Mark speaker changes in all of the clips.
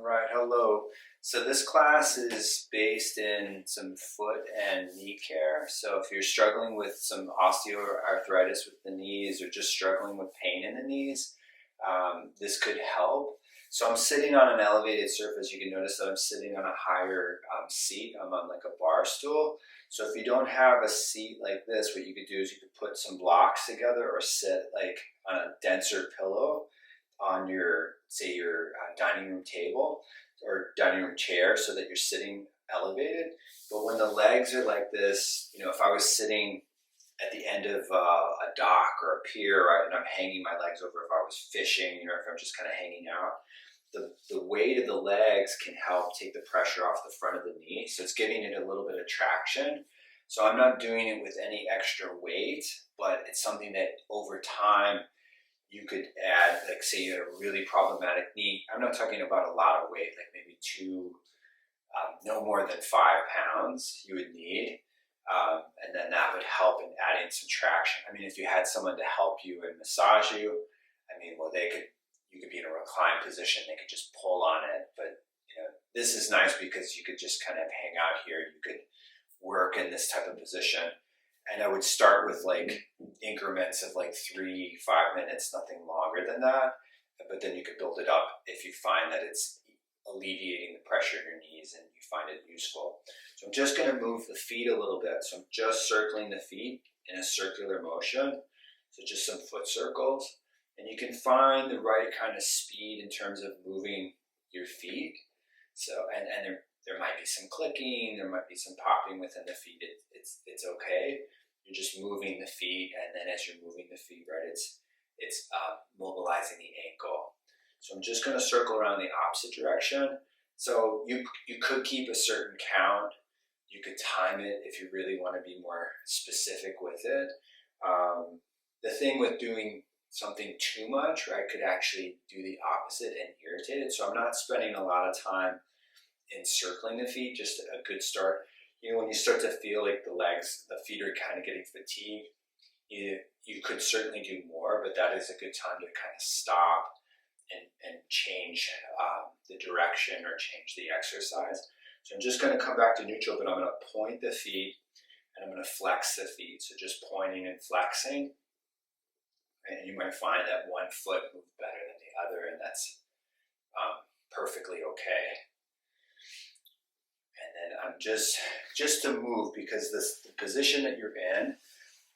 Speaker 1: All right, hello. So this class is based in some foot and knee care. So if you're struggling with some osteoarthritis with the knees or just struggling with pain in the knees, this could help. So I'm sitting on an elevated surface. You can notice that I'm sitting on a higher seat. I'm on like a bar stool. So if you don't have a seat like this, what you could do is you could put some blocks together or sit like on a denser pillow on your, say, your dining room table or dining room chair so that you're sitting elevated. But when the legs are like this, if I was sitting at the end of a dock or a pier, right, and I'm hanging my legs over, if I was fishing, if I'm just kind of hanging out, the weight of the legs can help take the pressure off the front of the knee. So it's giving it a little bit of traction. So I'm not doing it with any extra weight, but it's something that over time you could add, like say you had a really problematic knee. I'm not talking about a lot of weight, like maybe no more than 5 pounds you would need. And then that would help in adding some traction. I mean, if you had someone to help you and massage you, you could be in a reclined position, they could just pull on it. But this is nice because you could just kind of hang out here. You could work in this type of position. And I would start with like increments of like 3-5 minutes, nothing longer than that. But then you could build it up if you find that it's alleviating the pressure in your knees and you find it useful. So I'm just going to move the feet a little bit. So I'm just circling the feet in a circular motion. So just some foot circles. And you can find the right kind of speed in terms of moving your feet. So, and there might be some clicking, there might be some popping within the feet. It's okay. You're just moving the feet, and then as you're moving the feet, right, it's mobilizing the ankle. So I'm just going to circle around the opposite direction. So you could keep a certain count. You could time it if you really want to be more specific with it. The thing with doing something too much, right, could actually do the opposite and irritate it. So I'm not spending a lot of time encircling the feet, just a good start. When you start to feel like the feet are kind of getting fatigued, you could certainly do more, but that is a good time to kind of stop and change the direction or change the exercise. So I'm just going to come back to neutral, but I'm going to point the feet and I'm going to flex the feet. So just pointing and flexing. And you might find that one foot moves better than the other, and that's perfectly okay. And then I'm just to move, because the position that you're in,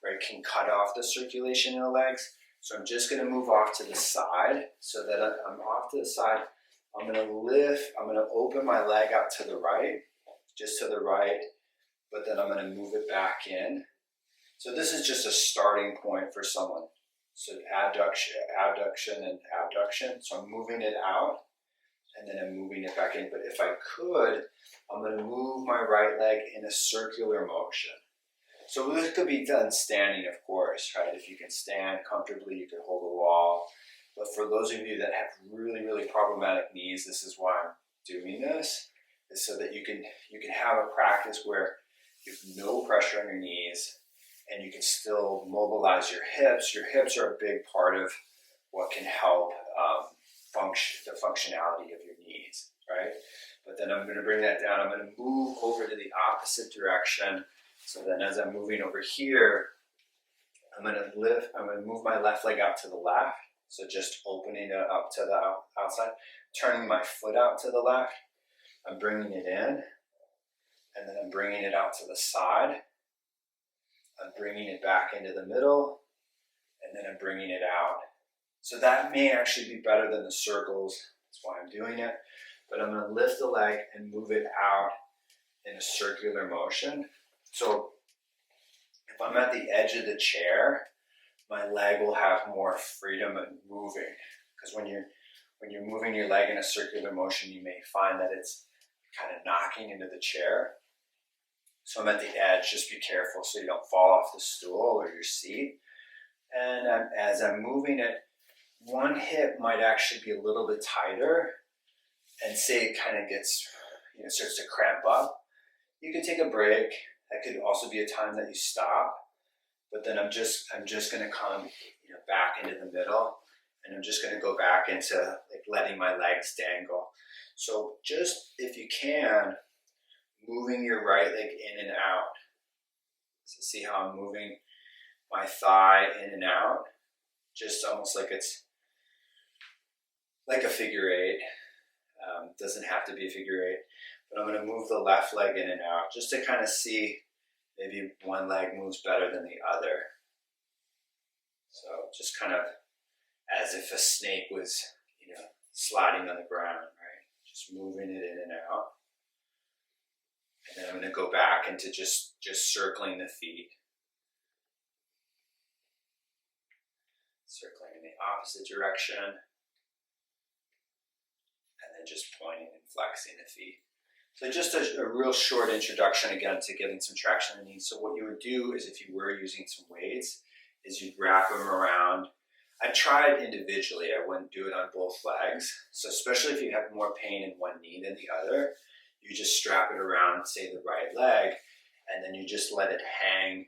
Speaker 1: right, can cut off the circulation in the legs. So I'm just going to move off to the side so that I'm off to the side. I'm going to lift, I'm going to open my leg out to the right, just to the right, but then I'm going to move it back in. So this is just a starting point for someone. So abduction and abduction. So I'm moving it out and then I'm moving it back in. But if I could, I'm going to move my right leg in a circular motion. So this could be done standing, of course, right? If you can stand comfortably, you could hold a wall. But for those of you that have really, really problematic knees, this is why I'm doing this, is so that you can have a practice where you have no pressure on your knees, and you can still mobilize your hips. Your hips are a big part of what can help the functionality of your knees, right? But then I'm going to bring that down. I'm going to move over to the opposite direction. So then as I'm moving over here, I'm going to move my left leg out to the left. So just opening it up to the outside, turning my foot out to the left. I'm bringing it in, and then I'm bringing it out to the side. I'm bringing it back into the middle, and then I'm bringing it out. So that may actually be better than the circles. That's why I'm doing it. But I'm going to lift the leg and move it out in a circular motion. So if I'm at the edge of the chair, my leg will have more freedom in moving. Because when you're moving your leg in a circular motion, you may find that it's kind of knocking into the chair. So I'm at the edge, just be careful so you don't fall off the stool or your seat. And as I'm moving it, one hip might actually be a little bit tighter, and say it kind of gets, starts to cramp up. You can take a break. That could also be a time that you stop. But then I'm just going to come, back into the middle, and I'm just going to go back into like letting my legs dangle. So just, if you can, moving your right leg in and out. So see how I'm moving my thigh in and out? Just almost like it's like a figure eight. Doesn't have to be a figure eight. But I'm going to move the left leg in and out just to kind of see maybe one leg moves better than the other. So just kind of as if a snake was, sliding on the ground, right? Just moving it in and out. And then I'm going to go back into just circling the feet. Circling in the opposite direction. And then just pointing and flexing the feet. So just a real short introduction again to getting some traction in the knees. So what you would do is, if you were using some weights, is you'd wrap them around. I tried individually, I wouldn't do it on both legs. So especially if you have more pain in one knee than the other, you just strap it around, say, the right leg, and then you just let it hang.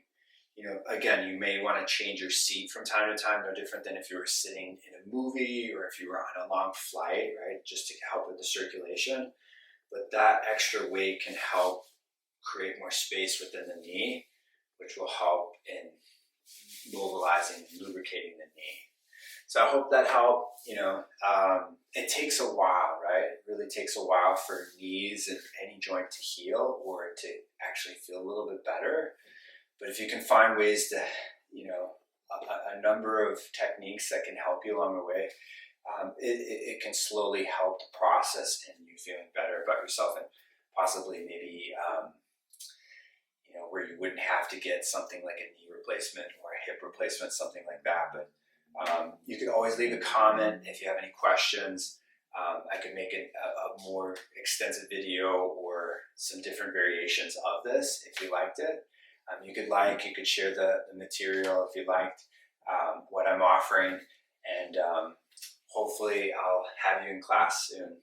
Speaker 1: Again, you may want to change your seat from time to time, no different than if you were sitting in a movie or if you were on a long flight, right? Just to help with the circulation. But that extra weight can help create more space within the knee, which will help in mobilizing and lubricating the knee. So I hope that helped. It takes a while, right? It really takes a while for knees and any joint to heal or to actually feel a little bit better. But if you can find ways to, a number of techniques that can help you along the way, it can slowly help the process and you feeling better about yourself, and possibly maybe, where you wouldn't have to get something like a knee replacement or a hip replacement, something like that. But you can always leave a comment if you have any questions. I could make a more extensive video or some different variations of this if you liked it. You could share the material if you liked what I'm offering, and hopefully I'll have you in class soon.